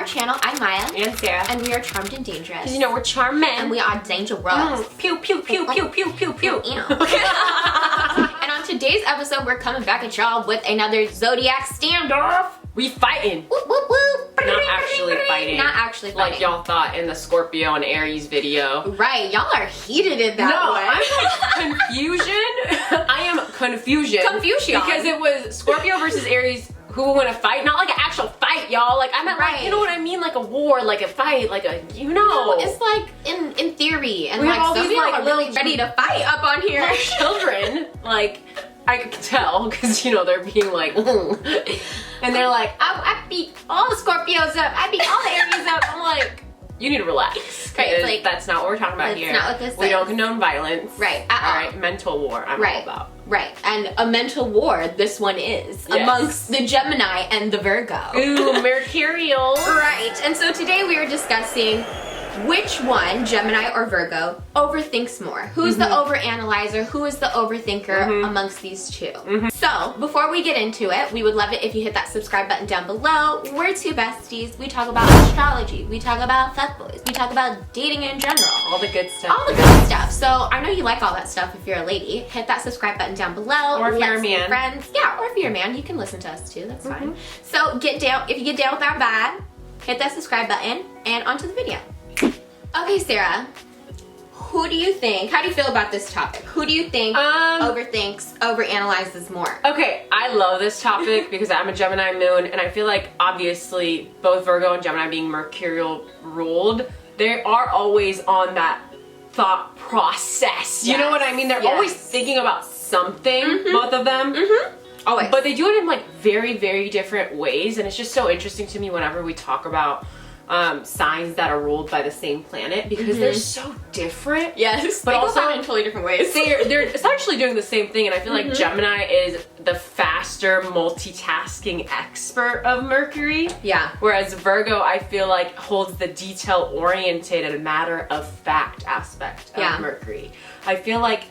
our channel. I'm Maya. And Sarah. And we are charmed and dangerous. Because you know we're charming. And we are dangerous. Pew, pew, pew, pew, pew, pew, pew. And on today's episode, we're coming back at y'all with another Zodiac standoff. We fighting. Whoop, whoop, whoop. Not actually fighting. Not actually fighting. Like y'all thought in the Scorpio and Aries video. Right, y'all are heated in that way. I'm like confusion. I am confusion. Confusion. Because it was Scorpio versus Aries who would win a fight. Not like an actual fight, y'all. Like I meant like, you know what I mean? Like a war, like a fight, like a, you know. No, it's like in theory. And we like all some these people like are really ready to fight up on here. Children, like, I could tell because, you know, they're being like, and they're like, I beat all the Scorpios up. I beat all the Aries up. I'm like, you need to relax. Right, it's like, that's not what we're talking about here. That's not what this We is. don't condone violence. Right. All right. Mental war. I'm all about. Right. And a mental war, this one is, amongst the Gemini and the Virgo. Ooh, mercurials. Right. And so today we are discussing which one, Gemini or Virgo, overthinks more. Who's the overanalyzer? Who is the overthinker amongst these two? So, before we get into it, we would love it if you hit that subscribe button down below. We're two besties. We talk about astrology. We talk about fuckboys. We talk about dating in general. All the good stuff. All the good stuff. So, I know you like all that stuff if you're a lady. Hit that subscribe button down below. Or if you're a man. Friends. Yeah, or if you're a man, you can listen to us too. That's fine. So, if you get down with our vibe, hit that subscribe button and onto the video. Okay, Sarah, who do you think, how do you feel about this topic? Who do you think overthinks, overanalyzes more? Okay, I love this topic because I'm a Gemini moon, and I feel like obviously both Virgo and Gemini being mercurial ruled, they are always on that thought process. You know what I mean? They're always thinking about something, both of them. Always. But they do it in like very, very different ways, and it's just so interesting to me whenever we talk about signs that are ruled by the same planet because they're so different. Yes, but they also go in totally different ways. They're essentially doing the same thing, and I feel like Gemini is the faster multitasking expert of Mercury. Yeah. Whereas Virgo, I feel like, holds the detail-oriented and matter-of-fact aspect of Mercury. I feel like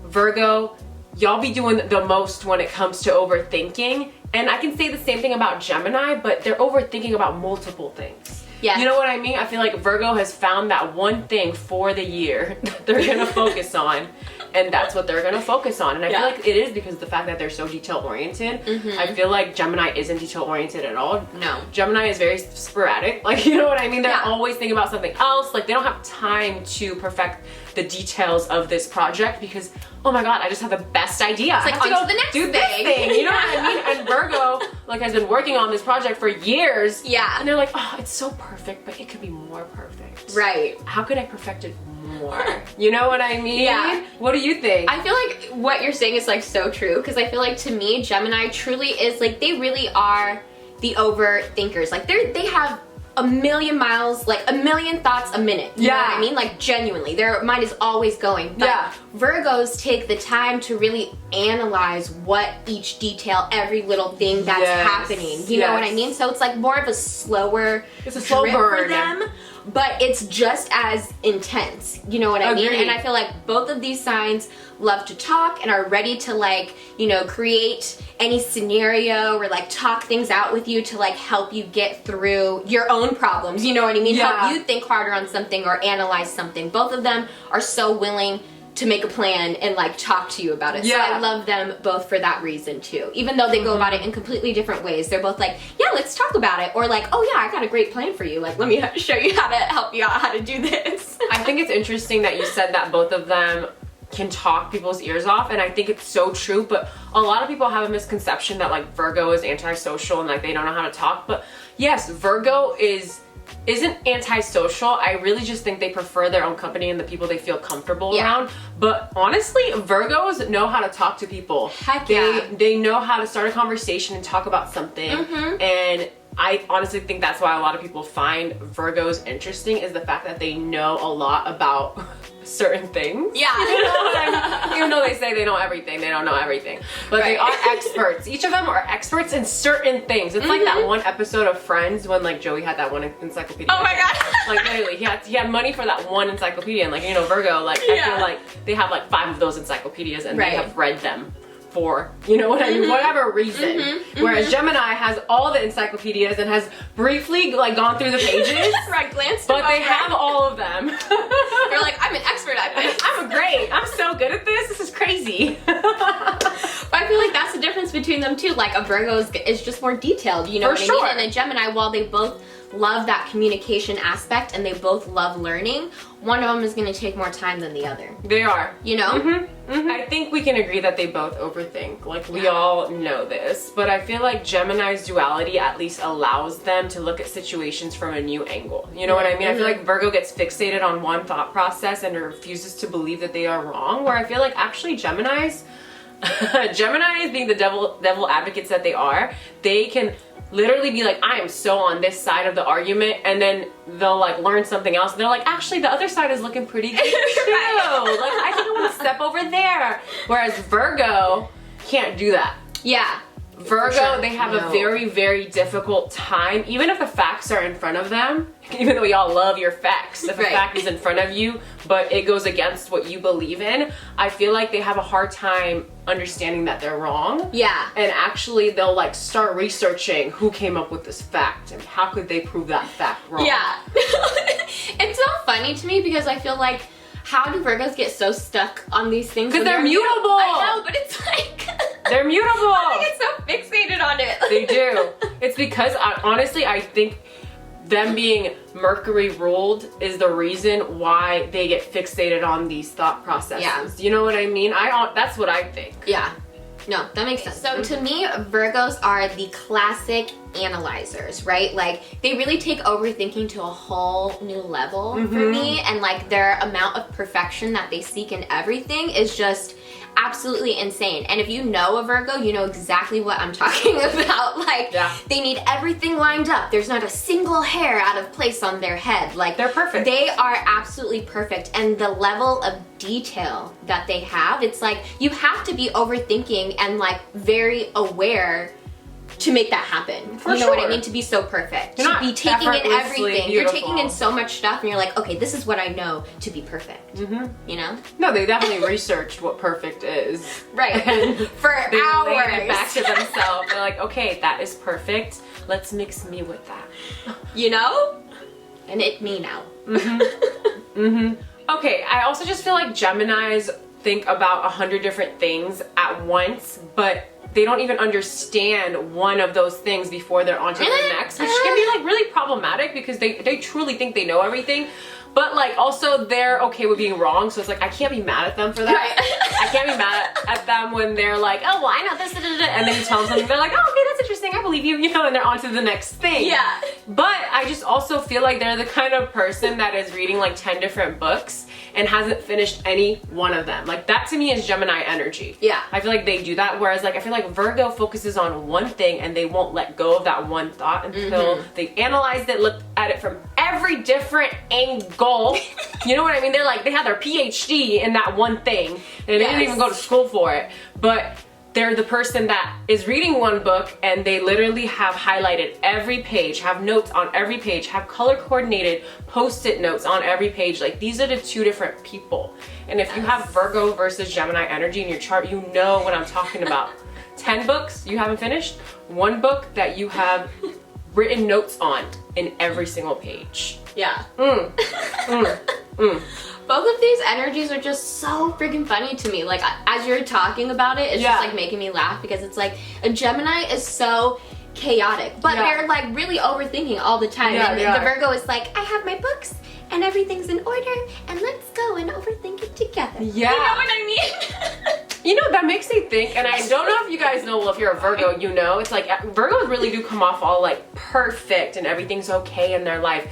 Virgo, y'all be doing the most when it comes to overthinking, and I can say the same thing about Gemini, but they're overthinking about multiple things. Yeah. You know what I mean? I feel like Virgo has found that one thing for the year that they're gonna focus on, and that's what they're gonna focus on. And I feel like it is because of the fact that they're so detail-oriented. I feel like Gemini isn't detail-oriented at all. No. Gemini is very sporadic. Like, you know what I mean? They're always thinking about something else. Like, they don't have time to perfect the details of this project because, oh my god, I just have the best idea. It's like, on to the next thing. You know what I mean? And Virgo, like, has been working on this project for years. Yeah. And they're like, oh, it's so perfect, but it could be more perfect. Right. How could I perfect it more? You know what I mean? Yeah. What do you think? I feel like what you're saying is like so true, because I feel like to me, Gemini truly is like, they really are the overthinkers. Like, they have a million miles, like a million thoughts a minute. You know what I mean? Like, genuinely, their mind is always going. But Virgos take the time to really analyze what each detail, every little thing that's happening. You know what I mean? So it's like more of a slower slow drip burn for them, but it's just as intense. You know what I mean? And I feel like both of these signs love to talk and are ready to, like, you know, create any scenario or like talk things out with you to like help you get through your own problems. You know what I mean? Help you think harder on something or analyze something. Both of them are so willing to make a plan and like talk to you about it. So I love them both for that reason too. Even though they go about it in completely different ways. They're both like, yeah, let's talk about it. Or like, oh yeah, I got a great plan for you. Like, let me show you how to help you out how to do this. I think it's interesting that you said that both of them can talk people's ears off, and I think it's so true, but a lot of people have a misconception that like Virgo is antisocial and like they don't know how to talk. But yes, Virgo isn't antisocial. I really just think they prefer their own company and the people they feel comfortable around. But honestly, Virgos know how to talk to people. Heck they know how to start a conversation and talk about something. And I honestly think that's why a lot of people find Virgos interesting, is the fact that they know a lot about certain things. Yeah. You know what I mean? Even though they say they know everything, they don't know everything. But they are experts. Each of them are experts in certain things. It's like that one episode of Friends when like Joey had that one encyclopedia. Oh my god. Like literally, he had money for that one encyclopedia, and like, you know, Virgo, like I feel like they have like 5 of those encyclopedias and they have read them for, you know what I mean, whatever reason. Whereas Gemini has all the encyclopedias and has briefly like gone through the pages. Right, glanced but they have all of them. They're like, I'm an expert at this. I'm great. I'm so good at this. This is crazy. But I feel like that's the difference between them too. Like a Virgo is just more detailed, you know what I mean? And a Gemini, while they both love that communication aspect and they both love learning, one of them is going to take more time than the other. They are. You know? I think we can agree that they both overthink. Like, we all know this. But I feel like Gemini's duality at least allows them to look at situations from a new angle. You know what I mean? I feel like Virgo gets fixated on one thought process and refuses to believe that they are wrong. Where I feel like actually Gemini's being the devil advocates that they are, they can literally be like, I am so on this side of the argument, and then they'll like learn something else and they're like, actually the other side is looking pretty good too. Like, I think I want to step over there. Whereas Virgo can't do that. Yeah. Virgo, they have a very, very difficult time, even if the facts are in front of them, even though y'all love your facts, if a fact is in front of you, but it goes against what you believe in, I feel like they have a hard time understanding that they're wrong. Yeah. And actually they'll like start researching who came up with this fact and how could they prove that fact wrong. Yeah. It's so funny to me because I feel like, how do Virgos get so stuck on these things? Because they're mutable. I know, but it's like... They're mutable. I get so fixated on it. They do. It's because, honestly, I think them being Mercury ruled is the reason why they get fixated on these thought processes. Yeah. You know what I mean? That's what I think. Yeah. No, that makes sense. So to me, Virgos are the classic analyzers, right? Like, they really take overthinking to a whole new level for me, and like their amount of perfection that they seek in everything is just absolutely insane. And if you know a Virgo, you know exactly what I'm talking about. Like, they need everything lined up. There's not a single hair out of place on their head. Like, they're perfect. They are absolutely perfect. And the level of detail that they have, it's like you have to be overthinking and like very aware to make that happen. You know what I mean? To be so perfect. You're to be taking in everything. Beautiful. You're taking in so much stuff and you're like, okay, this is what I know to be perfect. You know? No, they definitely researched what perfect is. Right. And for they hours. It back to themselves. They're like, okay, that is perfect. Let's mix me with that. You know? And it me now. Okay, I also just feel like Geminis think about 100 different things at once, but they don't even understand one of those things before they're on to the next, which can be like really problematic because they truly think they know everything. But like also they're okay with being wrong, so it's like I can't be mad at them for that. Right. I can't be mad at them when they're like, oh well, I know this, and then you tell them something, they're like, oh okay, that's interesting, I believe you, you know, and they're on to the next thing. Yeah. But I just also feel like they're the kind of person that is reading like 10 different books and hasn't finished any one of them. Like, that to me is Gemini energy. Yeah. I feel like they do that, whereas like I feel like Virgo focuses on one thing and they won't let go of that one thought until they've analyzed it, looked at it from every different angle. You know what I mean? They're like, they have their PhD in that one thing and they didn't even go to school for it, but they're the person that is reading one book and they literally have highlighted every page, have notes on every page, have color coordinated post-it notes on every page. Like, these are the two different people. And if you have Virgo versus Gemini energy in your chart, you know what I'm talking about. 10 books you haven't finished, one book that you have written notes on in every single page. Yeah. Both of these energies are just so freaking funny to me. Like, as you're talking about it, it's just like making me laugh because it's like a Gemini is so chaotic, but they're like really overthinking all the time. And the Virgo is like, I have my books and everything's in order and let's go and overthink it together. Yeah. You know what I mean? You know, that makes me think, and I don't know if you guys know, well, if you're a Virgo, you know, it's like Virgos really do come off all like perfect and everything's okay in their life.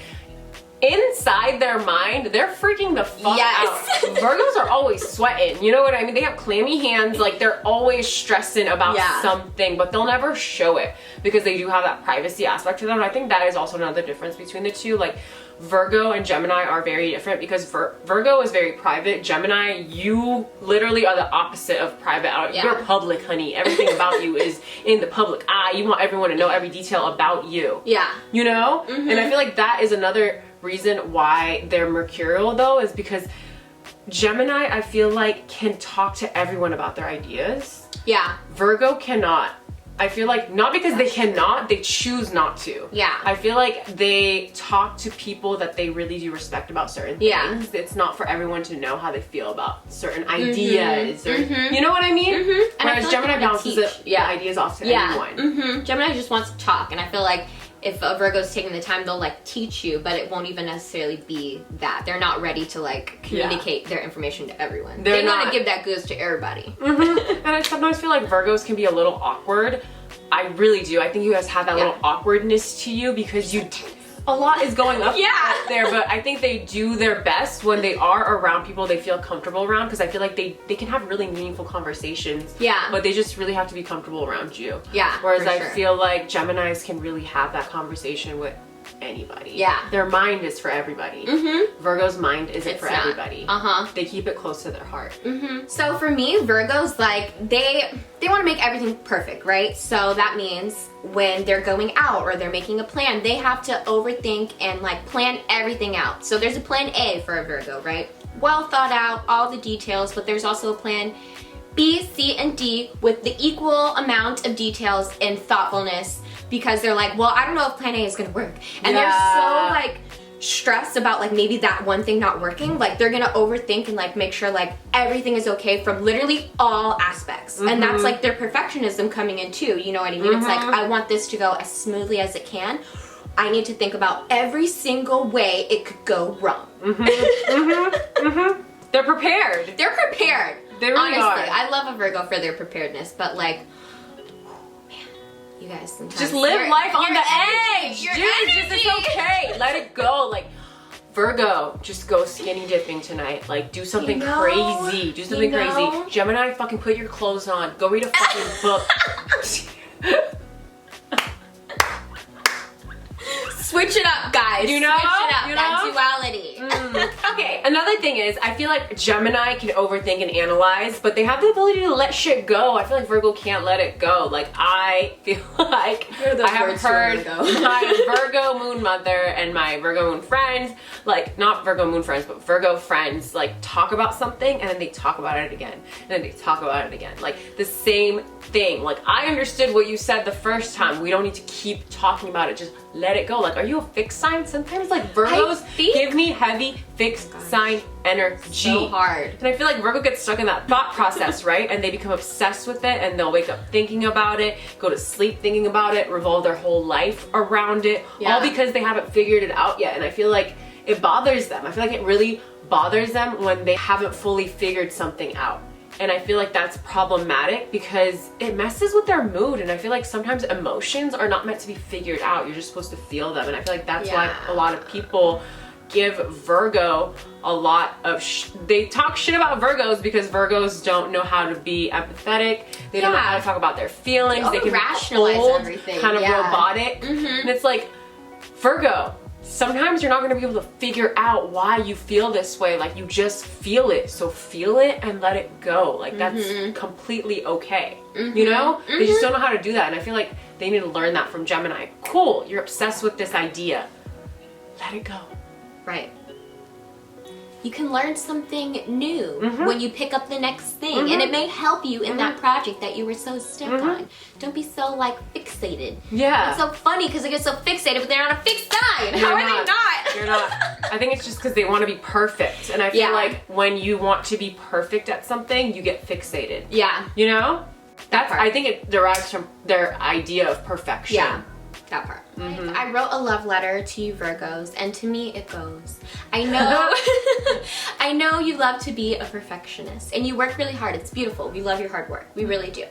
Inside their mind, they're freaking the fuck out. Virgos are always sweating, you know what I mean? They have clammy hands, like they're always stressing about something, but they'll never show it because they do have that privacy aspect to them. And I think that is also another difference between the two. Like, Virgo and Gemini are very different because Virgo is very private. Gemini, you literally are the opposite of private. You're public, honey. Everything about you is in the public eye. You want everyone to know every detail about you. Yeah. You know? And I feel like that is another reason why they're mercurial though, is because Gemini, I feel like, can talk to everyone about their ideas. Yeah. Virgo cannot. I feel like, not because they cannot, they choose not to. Yeah. I feel like they talk to people that they really do respect about certain things. Yeah. It's not for everyone to know how they feel about certain ideas, or you know what I mean? Whereas Gemini bounces the ideas off to anyone. Gemini just wants to talk, and I feel like if a Virgo's taking the time, they'll like teach you, but it won't even necessarily be that. They're not ready to like communicate their information to everyone. They want to give that goods to everybody. And I sometimes feel like Virgos can be a little awkward. I really do. I think you guys have that little awkwardness to you because a lot is going up there, but I think they do their best when they are around people they feel comfortable around, because I feel like they can have really meaningful conversations. Yeah. But they just really have to be comfortable around you. Yeah. Whereas I feel like Geminis can really have that conversation with anybody. Yeah. Their mind is for everybody. Virgo's mind isn't for everybody. They keep it close to their heart. So for me, Virgos, like, they want to make everything perfect, right? So that means when they're going out or they're making a plan, they have to overthink and like plan everything out. So there's a plan A for a Virgo, right? Well thought out, all the details, but there's also a plan B, C, and D with the equal amount of details and thoughtfulness, because they're like, well, I don't know if plan A is gonna work. And they're so like stressed about like maybe that one thing not working. Like they're gonna overthink and like make sure like everything is okay from literally all aspects. And that's like their perfectionism coming in too, you know what I mean? It's like, I want this to go as smoothly as it can. I need to think about every single way it could go wrong. They're prepared. They're prepared. They really honestly, are. I love a Virgo for their preparedness, but like, you guys sometimes just live life on the edge. Dude, it's okay. Let it go. Like, Virgo, just go skinny dipping tonight. Like, do something crazy. Do something crazy. Gemini, fucking put your clothes on. Go read a fucking book. Switch it up, guys. You know? Switch it up. You know? That duality. Okay, another thing is, I feel like Gemini can overthink and analyze, but they have the ability to let shit go. I feel like Virgo can't let it go. Like, I feel like I have heard my Virgo moon mother and my Virgo moon friends, like, not Virgo moon friends, but Virgo friends, like, talk about something and then they talk about it again. And then they talk about it again. Like, the same thing. Like, I understood what you said the first time. We don't need to keep talking about it. Just let it go. Like, are you a fixed sign? Sometimes like Virgos give me heavy fixed sign energy. So hard. And I feel like Virgo gets stuck in that thought process, right? And they become obsessed with it, and they'll wake up thinking about it, go to sleep thinking about it, revolve their whole life around it, all because they haven't figured it out yet. And I feel like it bothers them. I feel like it really bothers them when they haven't fully figured something out. And I feel like that's problematic because it messes with their mood. And I feel like sometimes emotions are not meant to be figured out. You're just supposed to feel them. And I feel like that's why a lot of people give Virgo a lot of they talk shit about Virgos because Virgos don't know how to be empathetic. They don't know how to talk about their feelings. They can rationalize cold, everything. kind of robotic. And it's like, Virgo, sometimes you're not going to be able to figure out why you feel this way. Like, you just feel it. So feel it and let it go. Like, that's completely okay. You know? They just don't know how to do that. And I feel like they need to learn that from Gemini. Cool, you're obsessed with this idea. Let it go. Right. You can learn something new when you pick up the next thing, and it may help you in that project that you were so stuck on. Don't be so like fixated. Yeah. It's so funny because they get so fixated, but they're on a fixed sign. How are they not? You're not. I think it's just because they want to be perfect, and I feel like when you want to be perfect at something, you get fixated. Yeah. You know? That's. I think it derives from their idea of perfection. Yeah. That part. I wrote a love letter to you Virgos, and to me it goes, I know I know you love to be a perfectionist and you work really hard. It's beautiful. We love your hard work. We really do.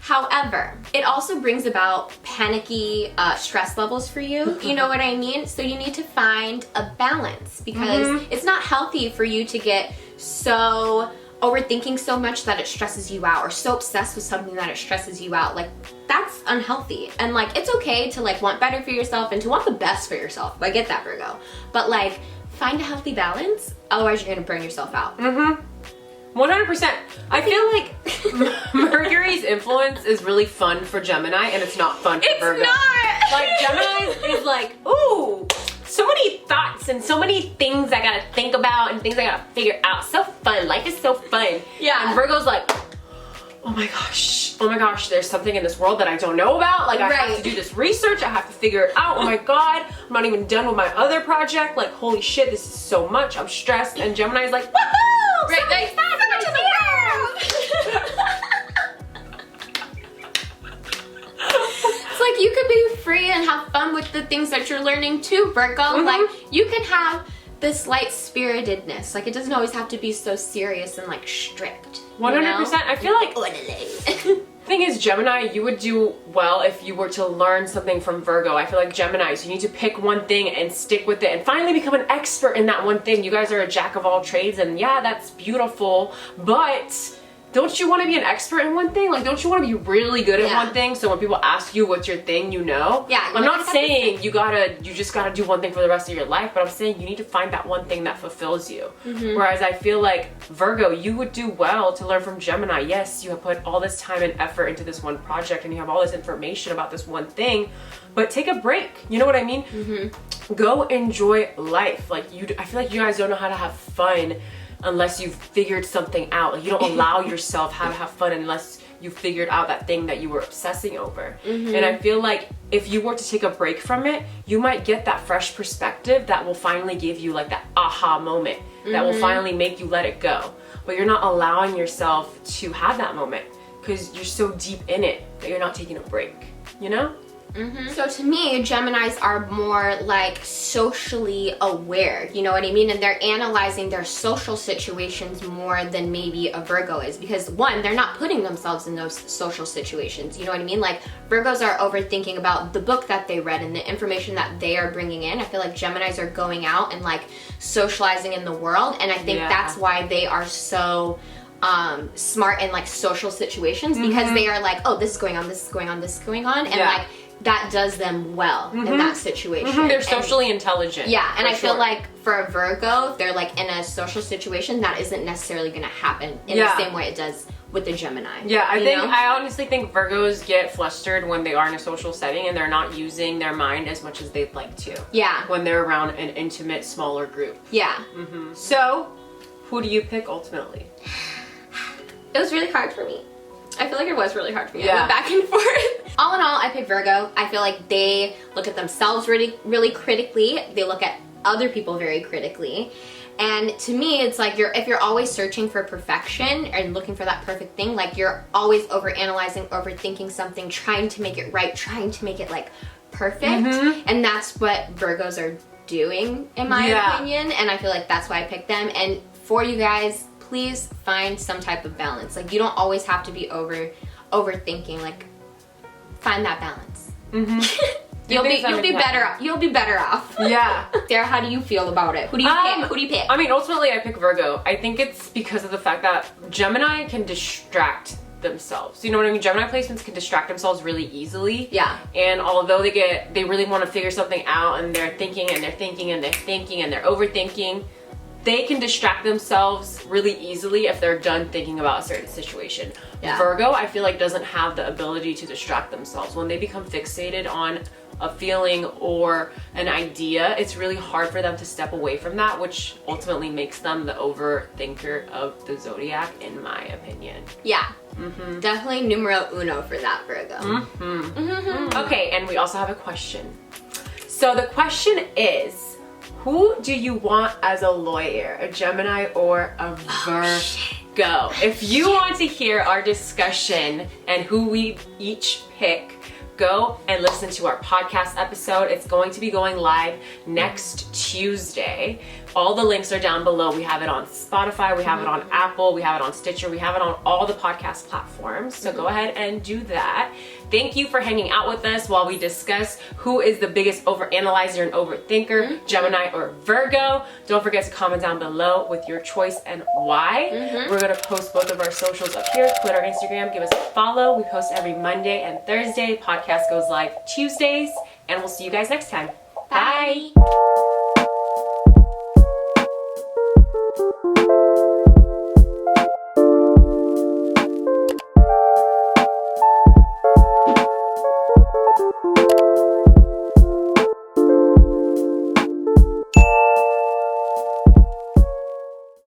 However, it also brings about panicky stress levels for you. You know what I mean? So you need to find a balance because it's not healthy for you to get so overthinking so much that it stresses you out, or so obsessed with something that it stresses you out. Like, that's unhealthy. And like, it's okay to like want better for yourself and to want the best for yourself. I get that, Virgo. But like, find a healthy balance, otherwise you're gonna burn yourself out. 100%. I feel like Mercury's influence is really fun for Gemini, and it's not fun for Virgo. It's not! Like, Gemini is like, ooh, so so many thoughts and so many things I gotta think about and things I gotta figure out. So fun. Life is so fun. Yeah. And Virgo's like, oh my gosh, there's something in this world that I don't know about. Like, I have to do this research. I have to figure it out. Oh my God, I'm not even done with my other project. Like, holy shit, this is so much. I'm stressed. And Gemini's like, woohoo! Right, like, to the world! It's like you could be free and have fun with the things that you're learning too, Virgo. Like, you can have this light spiritedness. Like, it doesn't always have to be so serious and like strict. 100%. I feel like the thing is, Gemini, you would do well if you were to learn something from Virgo. I feel like Geminis, you need to pick one thing and stick with it and finally become an expert in that one thing. You guys are a jack of all trades, and yeah, that's beautiful, but don't you want to be an expert in one thing? Like, don't you want to be really good at one thing so when people ask you what's your thing, you know? Yeah. I'm not saying you just gotta do one thing for the rest of your life, but I'm saying you need to find that one thing that fulfills you. Whereas I feel like Virgo, you would do well to learn from Gemini. Yes, you have put all this time and effort into this one project and you have all this information about this one thing, but take a break. You know what I mean? Go enjoy life. Like, I feel like you guys don't know how to have fun unless you've figured something out. Like, you don't allow yourself how to have fun unless you figured out that thing that you were obsessing over. And I feel like if you were to take a break from it, you might get that fresh perspective that will finally give you like that aha moment that will finally make you let it go. But you're not allowing yourself to have that moment because you're so deep in it that you're not taking a break, you know? So to me, Geminis are more like socially aware, you know what I mean? And they're analyzing their social situations more than maybe a Virgo is, because one, they're not putting themselves in those social situations, you know what I mean? Like, Virgos are overthinking about the book that they read and the information that they are bringing in. I feel like Geminis are going out and like socializing in the world, and I think that's why they are so smart in like social situations, because they are like, oh, this is going on, this is going on, this is going on, and like that does them well in that situation. They're socially intelligent. Yeah, and I feel like for a Virgo, if they're like in a social situation, that isn't necessarily going to happen in the same way it does with the Gemini. Yeah, I honestly think Virgos get flustered when they are in a social setting and they're not using their mind as much as they'd like to. Yeah. When they're around an intimate, smaller group. Yeah. So, who do you pick ultimately? It was really hard for me. I feel like it was really hard for me. I went back and forth. All in all, I picked Virgo. I feel like they look at themselves really, really critically. They look at other people very critically. And to me, it's like if you're always searching for perfection and looking for that perfect thing, like you're always overanalyzing, overthinking something, trying to make it right, trying to make it like perfect. And that's what Virgos are doing, in my opinion. And I feel like that's why I picked them. And for you guys, please find some type of balance. Like, you don't always have to be overthinking. Like, find that balance. You'll be better off. Yeah. Sarah, how do you feel about it? Who do you pick? Who do you pick? I mean, ultimately, I pick Virgo. I think it's because of the fact that Gemini can distract themselves. You know what I mean? Gemini placements can distract themselves really easily. Yeah. And although they really want to figure something out, and they're thinking and they're thinking and they're thinking and they're overthinking, they can distract themselves really easily if they're done thinking about a certain situation. Virgo, I feel like, doesn't have the ability to distract themselves. When they become fixated on a feeling or an idea, it's really hard for them to step away from that, which ultimately makes them the overthinker of the Zodiac, in my opinion. Yeah. Definitely numero uno for that, Virgo. Okay, and we also have a question. So the question is, who do you want as a lawyer? A Gemini or a Virgo? If you want to hear our discussion and who we each pick, go and listen to our podcast episode. It's going to be going live next Tuesday. All the links are down below. We have it on Spotify, we have it on Apple, we have it on Stitcher, we have it on all the podcast platforms. So go ahead and do that. Thank you for hanging out with us while we discuss who is the biggest overanalyzer and overthinker, Gemini or Virgo. Don't forget to comment down below with your choice and why. We're going to post both of our socials up here, Twitter, Instagram. Give us a follow. We post every Monday and Thursday. Podcast goes live Tuesdays, and we'll see you guys next time. Bye.